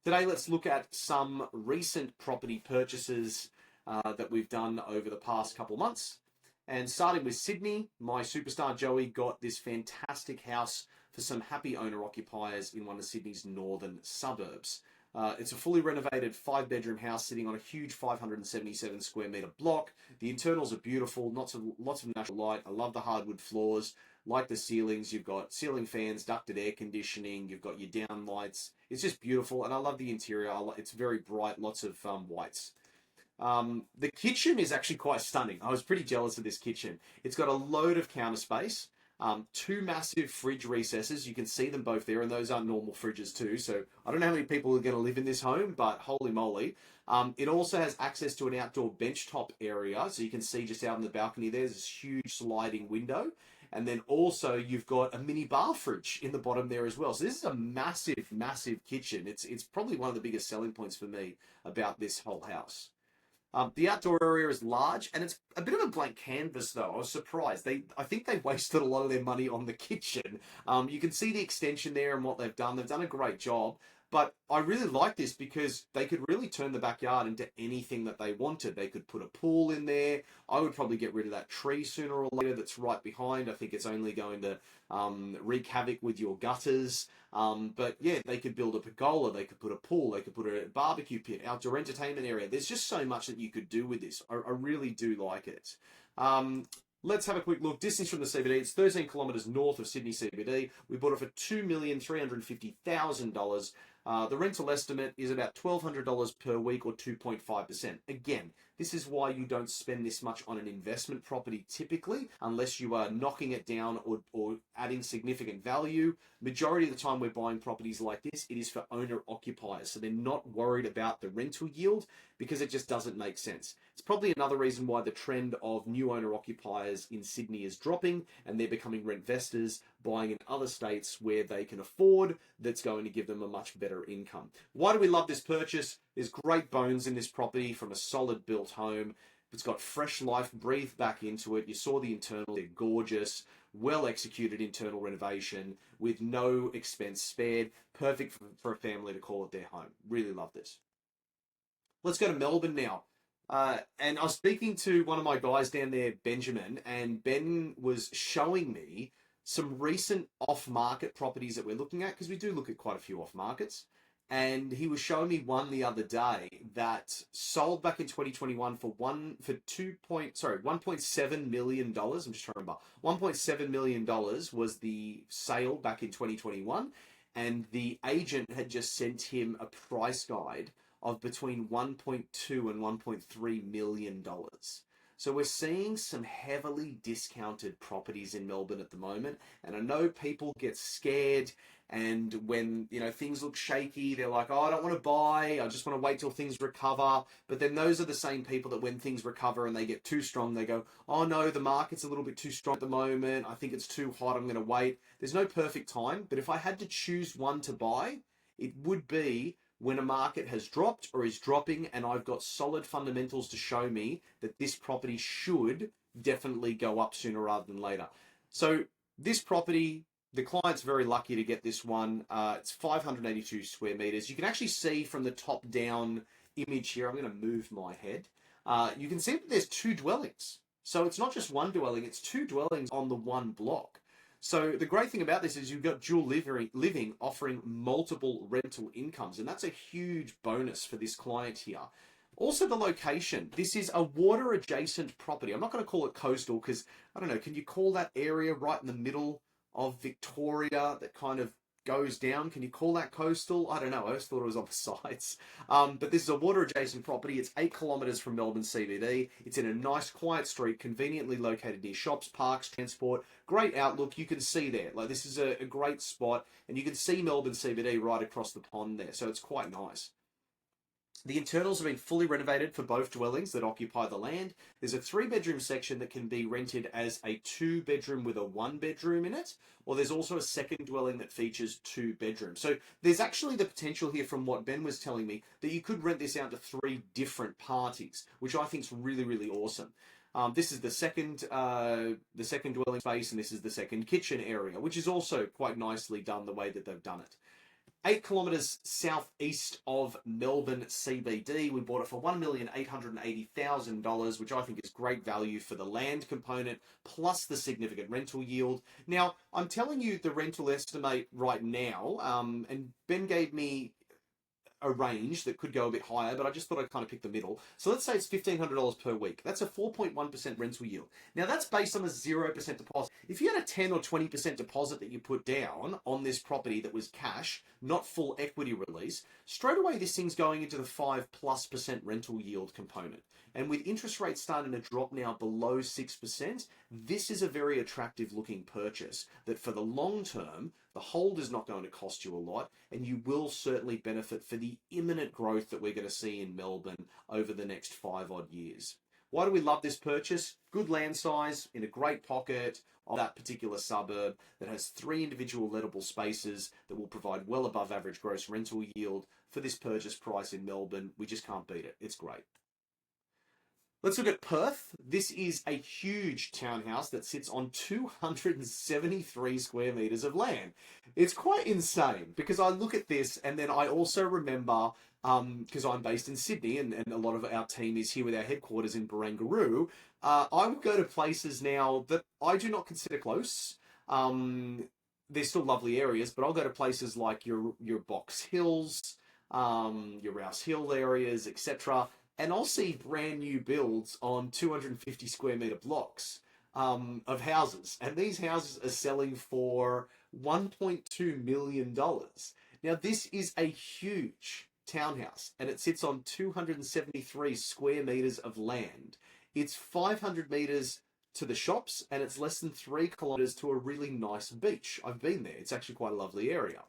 Today, let's look at some recent property purchases that we've done over the past couple months. And starting with Sydney, my superstar Joey got this fantastic house for some happy owner-occupiers in one of Sydney's northern suburbs. It's a fully renovated 5-bedroom house sitting on a huge 577 square metre block. The internals are beautiful, lots of natural light. I love the hardwood floors, like the ceilings. You've got ceiling fans, ducted air conditioning, you've got your down lights. It's just beautiful, and I love the interior. It's very bright, lots of whites. The kitchen is actually quite stunning. I was pretty jealous of this kitchen. It's got a load of counter space. 2 massive fridge recesses. You can see them both there, and those are normal fridges too. So I don't know how many people are going to live in this home, but holy moly. It also has access to an outdoor benchtop area. So you can see just out on the balcony, there's this huge sliding window. And then also you've got a mini bar fridge in the bottom there as well. So this is a massive, massive kitchen. It's probably one of the biggest selling points for me about this whole house. The outdoor area is large, and it's a bit of a blank canvas, though. I was surprised. I think they wasted a lot of their money on the kitchen. You can see the extension there and what they've done. They've done a great job. But I really like this because they could really turn the backyard into anything that they wanted. They could put a pool in there. I would probably get rid of that tree sooner or later that's right behind. I think it's only going to wreak havoc with your gutters. But yeah, they could build a pergola. They could put a pool. They could put a barbecue pit, outdoor entertainment area. There's just so much that you could do with this. I really do like it. Let's have a quick look. Distance from the CBD, it's 13 kilometres north of Sydney CBD. We bought it for $2,350,000. The rental estimate is about $1,200 per week, or 2.5%. Again, this is why you don't spend this much on an investment property typically, unless you are knocking it down or adding significant value. Majority of the time we're buying properties like this, it is for owner-occupiers. So they're not worried about the rental yield because it just doesn't make sense. It's probably another reason why the trend of new owner-occupiers in Sydney is dropping, and they're becoming rent-vestors, buying in other states where they can afford, that's going to give them a much better income. Why do we love this purchase? There's great bones in this property from a solid built home. It's got fresh life breathed back into it. You saw the internal, they're gorgeous, well executed internal renovation with no expense spared. Perfect for a family to call it their home. Really love this. Let's go to Melbourne now. And I was speaking to one of my guys down there, Benjamin, and Ben was showing me some recent off-market properties that we're looking at, because we do look at quite a few off-markets. And he was showing me one the other day that sold back in 2021 for $1.7 million. I'm just trying to remember. $1.7 million was the sale back in 2021, and the agent had just sent him a price guide of between $1.2 and $1.3 million. So we're seeing some heavily discounted properties in Melbourne at the moment. And I know people get scared, and when, things look shaky, they're like, oh, I don't want to buy. I just want to wait till things recover. But then those are the same people that when things recover and they get too strong, they go, oh no, the market's a little bit too strong at the moment. I think it's too hot. I'm going to wait. There's no perfect time. But if I had to choose one to buy, it would be when a market has dropped or is dropping, and I've got solid fundamentals to show me that this property should definitely go up sooner rather than later. So this property, the client's very lucky to get this one. It's 582 square meters. You can actually see from the top down image here, I'm going to move my head. You can see that there's 2 dwellings. So it's not just one dwelling, it's 2 dwellings on the one block. So the great thing about this is you've got dual living offering multiple rental incomes, and that's a huge bonus for this client here. Also the location. This is a water adjacent property. I'm not going to call it coastal because, I don't know, can you call that area right in the middle of Victoria that kind of goes down? Can you call that coastal? I don't know. I always thought it was on the sides. But this is a water adjacent property. It's 8 kilometres from Melbourne CBD. It's in a nice quiet street, conveniently located near shops, parks, transport. Great outlook. You can see there. Like, this is a great spot, and you can see Melbourne CBD right across the pond there. So it's quite nice. The internals have been fully renovated for both dwellings that occupy the land. There's a 3-bedroom section that can be rented as a 2-bedroom with a 1-bedroom in it, or there's also a second dwelling that features 2 bedrooms. So there's actually the potential here, from what Ben was telling me, that you could rent this out to 3 different parties, which I think is really, really awesome. This is the second dwelling space, and this is the second kitchen area, which is also quite nicely done the way that they've done it. 8 kilometres southeast of Melbourne CBD. We bought it for $1,880,000, which I think is great value for the land component, plus the significant rental yield. Now, I'm telling you the rental estimate right now, and Ben gave me a range that could go a bit higher, but I just thought I'd kind of pick the middle. So let's say it's $1,500 per week. That's a 4.1% rental yield. Now that's based on a 0% deposit. If you had a 10 or 20% deposit that you put down on this property that was cash, not full equity release, straight away this thing's going into the 5+% rental yield component. And with interest rates starting to drop now below 6%, this is a very attractive looking purchase that for the long term, the hold is not going to cost you a lot, and you will certainly benefit for the imminent growth that we're going to see in Melbourne over the next 5 odd years. Why do we love this purchase? Good land size in a great pocket of that particular suburb that has 3 individual lettable spaces that will provide well above average gross rental yield. For this purchase price in Melbourne, we just can't beat it. It's great. Let's look at Perth. This is a huge townhouse that sits on 273 square meters of land. It's quite insane because I look at this and then I also remember, because I'm based in Sydney and a lot of our team is here with our headquarters in Barangaroo, I would go to places now that I do not consider close. They're still lovely areas, but I'll go to places like your Box Hills, your Rouse Hill areas, etc., and I'll see brand new builds on 250 square meter blocks of houses. And these houses are selling for $1.2 million. Now, this is a huge townhouse and it sits on 273 square meters of land. It's 500 meters to the shops and it's less than 3 kilometers to a really nice beach. I've been there. It's actually quite a lovely area.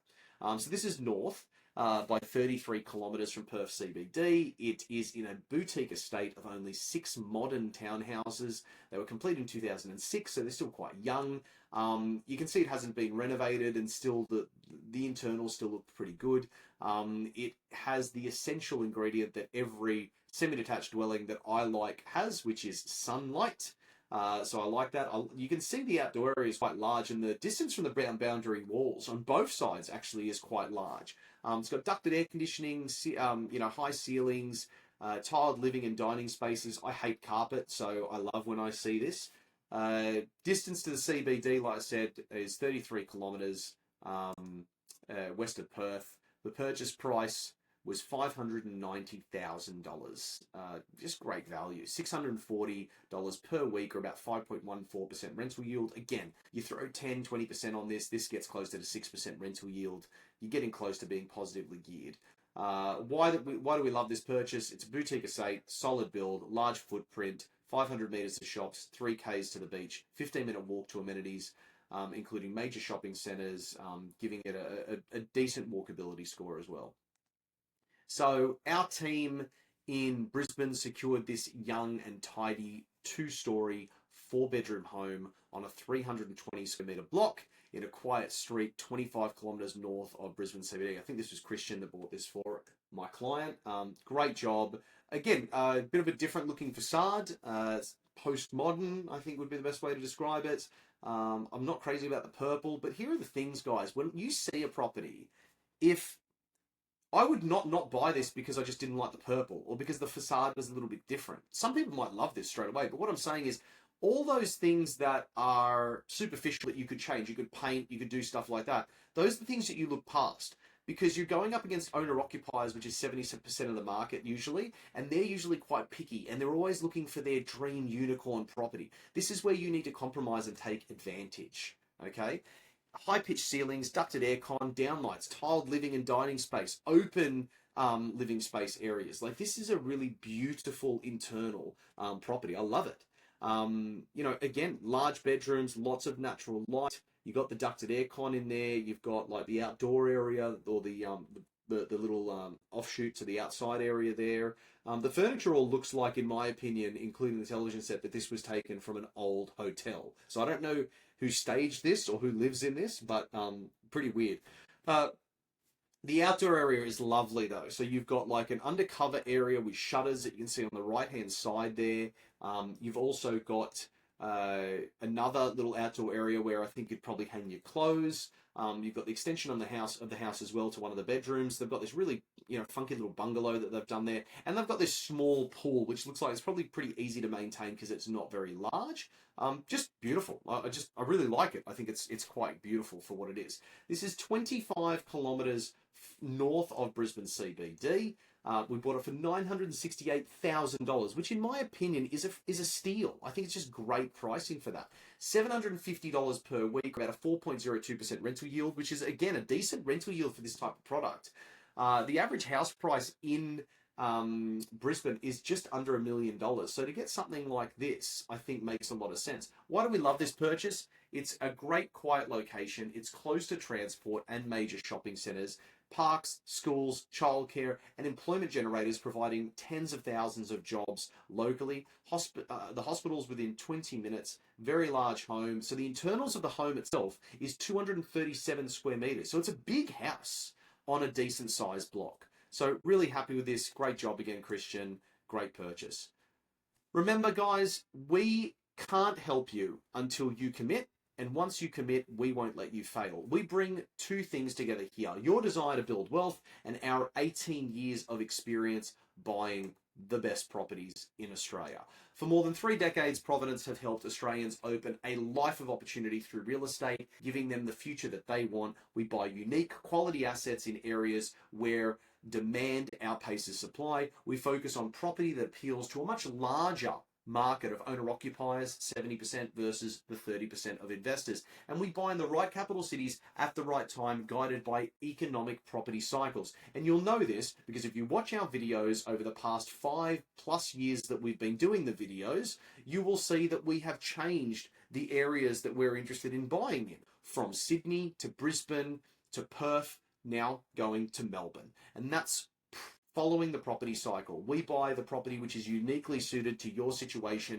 So this is north. By 33 kilometres from Perth CBD. It is in a boutique estate of only 6 modern townhouses. They were completed in 2006, so they're still quite young. You can see it hasn't been renovated and still the internals still look pretty good. It has the essential ingredient that every semi-detached dwelling that I like has, which is sunlight. So I like that. You can see the outdoor area is quite large and the distance from the boundary walls on both sides actually is quite large. It's got ducted air conditioning, high ceilings, tiled living and dining spaces. I hate carpet, so I love when I see this. Distance to the CBD, like I said, is 33 kilometres west of Perth. The purchase price was $590,000. Just great value. $640 per week, or about 5.14% rental yield. Again, you throw 10, 20% on this gets close to the 6% rental yield. You're getting close to being positively geared. Why do we love this purchase? It's a boutique estate, solid build, large footprint, 500 metres to shops, 3 Ks to the beach, 15-minute walk to amenities, including major shopping centres, giving it a decent walkability score as well. So our team in Brisbane secured this young and tidy 2-story, 4-bedroom home on a 320 square metre block in a quiet street 25 kilometres north of Brisbane CBD. I think this was Christian that bought this for my client. Great job. Again, a bit of a different looking facade. Postmodern, I think would be the best way to describe it. I'm not crazy about the purple, but here are the things, guys. When you see a property, if I would not buy this because I just didn't like the purple or because the facade was a little bit different. Some people might love this straight away, but what I'm saying is all those things that are superficial that you could change, you could paint, you could do stuff like that. Those are the things that you look past because you're going up against owner-occupiers, which is 70% of the market usually, and they're usually quite picky and they're always looking for their dream unicorn property. This is where you need to compromise and take advantage, okay? High-pitched ceilings, ducted aircon, downlights, tiled living and dining space, open living space areas. Like this is a really beautiful internal property. I love it. Again, large bedrooms, lots of natural light. You've got the ducted aircon in there. You've got like the outdoor area or the little offshoot to the outside area there. The furniture all looks like, in my opinion, including the television set, that this was taken from an old hotel. So I don't know who staged this or who lives in this, but pretty weird. The outdoor area is lovely though. So you've got like an undercover area with shutters that you can see on the right-hand side there. You've also got another little outdoor area where I think you'd probably hang your clothes. You've got the extension on the house as well to one of the bedrooms. They've got this really, funky little bungalow that they've done there, and they've got this small pool, which looks like it's probably pretty easy to maintain because it's not very large. Just beautiful. I really like it. I think it's quite beautiful for what it is. This is 25 kilometers north of Brisbane CBD. We bought it for $968,000, which in my opinion is a steal. I think it's just great pricing for that. $750 per week, about a 4.02% rental yield, which is again a decent rental yield for this type of product. The average house price in Brisbane is just under $1 million. So to get something like this, I think makes a lot of sense. Why do we love this purchase? It's a great quiet location. It's close to transport and major shopping centres, parks, schools, childcare, and employment generators providing tens of thousands of jobs locally. The hospital's within 20 minutes, very large home. So the internals of the home itself is 237 square meters. So it's a big house on a decent sized block. So really happy with this. Great job again, Christian. Great purchase. Remember, guys, we can't help you until you commit. And once you commit, we won't let you fail. We bring two things together here: your desire to build wealth and our 18 years of experience buying the best properties in Australia. For more than 3 decades, Providence have helped Australians open a life of opportunity through real estate, giving them the future that they want. We buy unique, quality assets in areas where demand outpaces supply. We focus on property that appeals to a much larger market of owner-occupiers, 70% versus the 30% of investors. And we buy in the right capital cities at the right time, guided by economic property cycles. And you'll know this because if you watch our videos over the past 5+ years that we've been doing the videos, you will see that we have changed the areas that we're interested in buying in, from Sydney to Brisbane to Perth, now going to Melbourne. And that's following the property cycle. We buy the property which is uniquely suited to your situation,